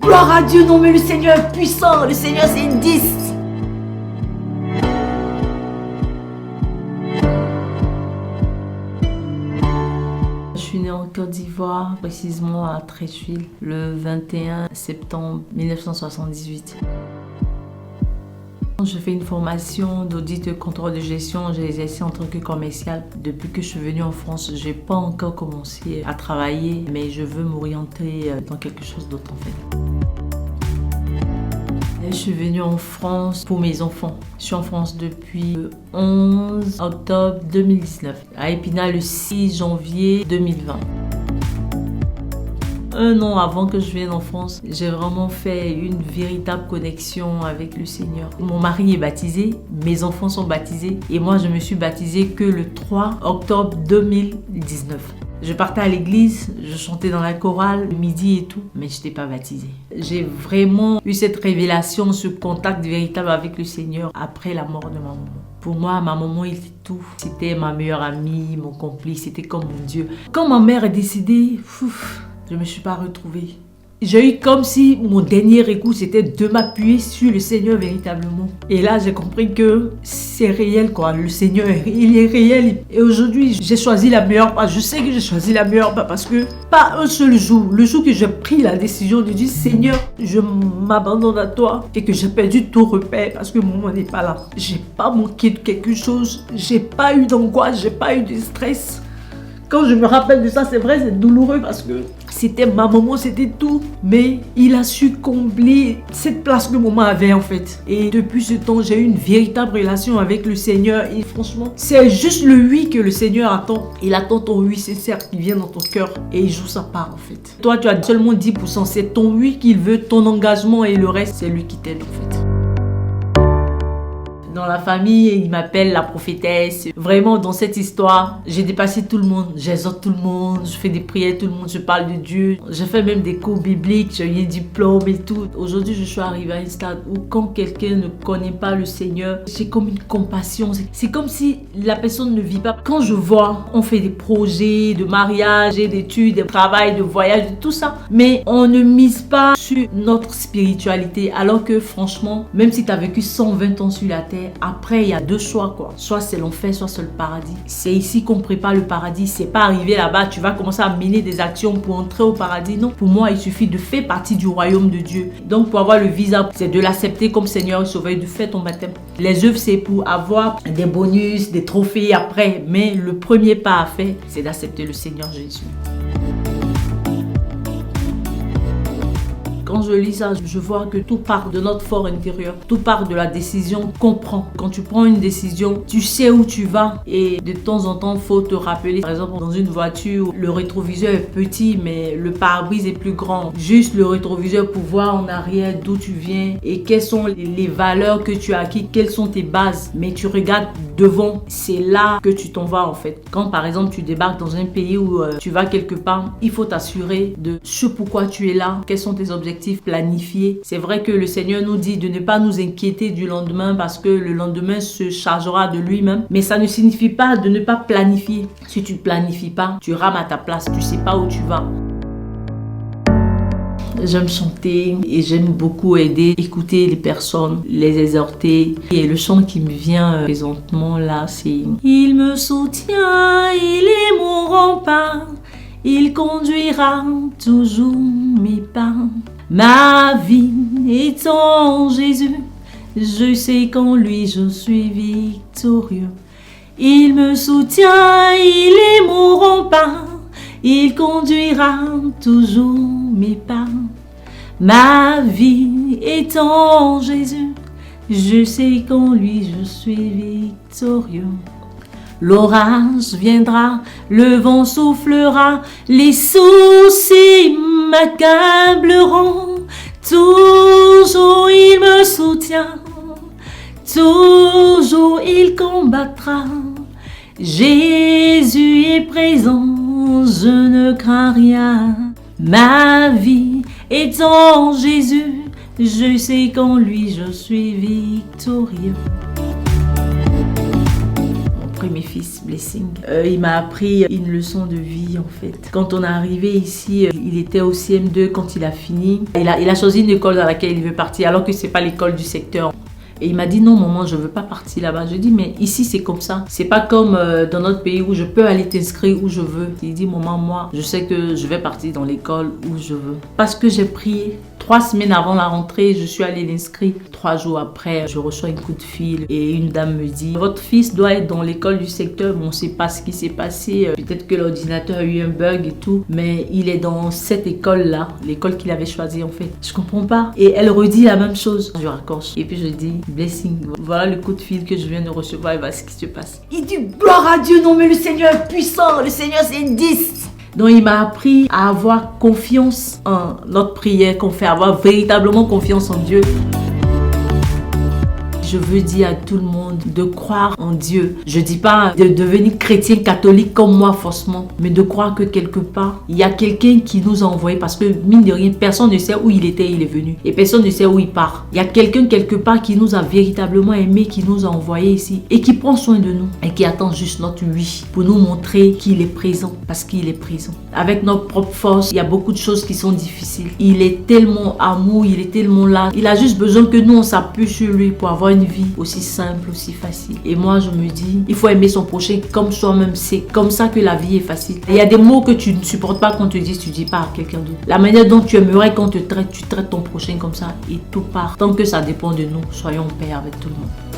Gloire à Dieu, non mais le Seigneur est puissant, le Seigneur c'est 10. Je suis née en Côte d'Ivoire, précisément à Treichville, le 21 septembre 1978. Je fais une formation d'audit de contrôle de gestion. J'ai exercé en tant que commercial. Depuis que je suis venue en France, je n'ai pas encore commencé à travailler, mais je veux m'orienter dans quelque chose d'autre en fait. Je suis venue en France pour mes enfants. Je suis en France depuis le 11 octobre 2019, à Épinal le 6 janvier 2020. Un an avant que je vienne en France, j'ai vraiment fait une véritable connexion avec le Seigneur. Mon mari est baptisé, mes enfants sont baptisés et moi je me suis baptisée que le 3 octobre 2019. Je partais à l'église, je chantais dans la chorale le midi et tout, mais je n'étais pas baptisée. J'ai vraiment eu cette révélation, ce contact véritable avec le Seigneur après la mort de ma maman. Pour moi, ma maman était tout. C'était ma meilleure amie, mon complice, c'était comme mon Dieu. Quand ma mère est décédée, je ne me suis pas retrouvée. J'ai eu comme si mon dernier écoute c'était de m'appuyer sur le Seigneur véritablement. Et là, j'ai compris que c'est réel quoi. Le Seigneur, il est réel. Et aujourd'hui, j'ai choisi la meilleure part. Je sais que j'ai choisi la meilleure part parce que pas un seul jour, le jour que j'ai pris la décision de dire Seigneur, je m'abandonne à toi et que j'ai perdu tout repère parce que mon moment n'est pas là. J'ai pas manqué de quelque chose. J'ai pas eu d'angoisse, j'ai pas eu de stress. Quand je me rappelle de ça, c'est vrai, c'est douloureux parce que c'était ma maman, c'était tout. Mais il a su combler cette place que maman avait en fait. Et depuis ce temps, j'ai eu une véritable relation avec le Seigneur. Et franchement, c'est juste le oui que le Seigneur attend. Il attend ton oui sincère qui vient dans ton cœur et il joue sa part en fait. Toi, tu as seulement 10%. C'est ton oui qu'il veut, ton engagement et le reste, c'est lui qui t'aide en fait. Dans la famille, il m'appelle la prophétesse. Vraiment, dans cette histoire, j'ai dépassé tout le monde. J'exhorte tout le monde, je fais des prières, tout le monde, je parle de Dieu. J'ai fait même des cours bibliques, j'ai eu un diplôme et tout. Aujourd'hui, je suis arrivée à un stade où quand quelqu'un ne connaît pas le Seigneur, j'ai comme une compassion. C'est comme si la personne ne vit pas. Quand je vois, on fait des projets de mariage, d'études, de travail, de voyage, de tout ça. Mais on ne mise pas sur notre spiritualité. Alors que franchement, même si tu as vécu 120 ans sur la terre, après, il y a deux choix, quoi. Soit c'est l'enfer, soit c'est le paradis. C'est ici qu'on prépare le paradis. C'est pas arrivé là-bas, tu vas commencer à mener des actions pour entrer au paradis. Non, pour moi, il suffit de faire partie du royaume de Dieu. Donc, pour avoir le visa, c'est de l'accepter comme Seigneur et Sauveur, de faire ton baptême. Les œuvres, c'est pour avoir des bonus, des trophées après. Mais le premier pas à faire, c'est d'accepter le Seigneur Jésus. Quand je lis ça, je vois que tout part de notre fort intérieur. Tout part de la décision qu'on prend. Quand tu prends une décision, tu sais où tu vas. Et de temps en temps, il faut te rappeler. Par exemple, dans une voiture, le rétroviseur est petit, mais le pare-brise est plus grand. Juste le rétroviseur pour voir en arrière d'où tu viens et quelles sont les valeurs que tu as acquises, quelles sont tes bases. Mais tu regardes devant, c'est là que tu t'en vas en fait. Quand par exemple, tu débarques dans un pays où tu vas quelque part, il faut t'assurer de ce pourquoi tu es là, quels sont tes objectifs planifiés. C'est vrai que le Seigneur nous dit de ne pas nous inquiéter du lendemain parce que le lendemain se chargera de lui-même. Mais ça ne signifie pas de ne pas planifier. Si tu ne planifies pas, tu rames à ta place, tu ne sais pas où tu vas. J'aime chanter et j'aime beaucoup aider, écouter les personnes, les exhorter. Et le chant qui me vient présentement là, c'est « Il me soutient, il est mon rempart, il conduira toujours mes pas. Ma vie est en Jésus, je sais qu'en lui je suis victorieux. Il me soutient, il est mon rempart, il conduira toujours mes pas. Ma vie est en Jésus, je sais qu'en lui je suis victorieux. L'orage viendra, le vent soufflera, les soucis m'accableront. Toujours il me soutient, toujours il combattra. Jésus est présent, je ne crains rien. Ma vie est en Jésus, je sais qu'en lui je suis victorieux. pris mes fils, Blessing. Il m'a appris une leçon de vie en fait. Quand on est arrivé ici, il était au CM2 quand il a fini. Il a choisi une école dans laquelle il veut partir alors que c'est pas l'école du secteur. Et il m'a dit non maman, je veux pas partir là-bas. Je dis mais ici c'est comme ça. C'est pas comme dans notre pays où je peux aller t'inscrire où je veux. Il dit maman, moi je sais que je vais partir dans l'école où je veux. Parce que j'ai prié 3 semaines avant la rentrée, je suis allée l'inscrire. 3 jours après, je reçois un coup de fil et une dame me dit votre fils doit être dans l'école du secteur. Bon, on sait pas ce qui s'est passé. Peut-être que l'ordinateur a eu un bug et tout. Mais il est dans cette école-là, l'école qu'il avait choisie en fait. Je comprends pas. Et elle redit la même chose. Je raccroche. Et puis je dis Blessing, voilà le coup de fil que je viens de recevoir et voilà ce qui se passe. Il dit gloire à Dieu, non mais le Seigneur est puissant, le Seigneur c'est 10. Donc il m'a appris à avoir confiance en notre prière qu'on fait, avoir véritablement confiance en Dieu. Je veux dire à tout le monde de croire en Dieu. Je dis pas de devenir chrétien catholique comme moi forcément, mais de croire que quelque part, il y a quelqu'un qui nous a envoyés parce que mine de rien, personne ne sait où il était, il est venu. Et personne ne sait où il part. Il y a quelqu'un quelque part qui nous a véritablement aimés, qui nous a envoyés ici et qui prend soin de nous et qui attend juste notre oui pour nous montrer qu'il est présent parce qu'il est présent. Avec notre propre force, il y a beaucoup de choses qui sont difficiles. Il est tellement amour, il est tellement là. Il a juste besoin que nous on s'appuie sur lui pour avoir une vie aussi simple, aussi facile. Et moi, je me dis, il faut aimer son prochain comme soi-même. C'est comme ça que la vie est facile. Il y a des mots que tu ne supportes pas qu'on te dise, tu dis pas à quelqu'un d'autre. La manière dont tu aimerais qu'on te traite, tu traites ton prochain comme ça et tout part. Tant que ça dépend de nous, soyons paix avec tout le monde.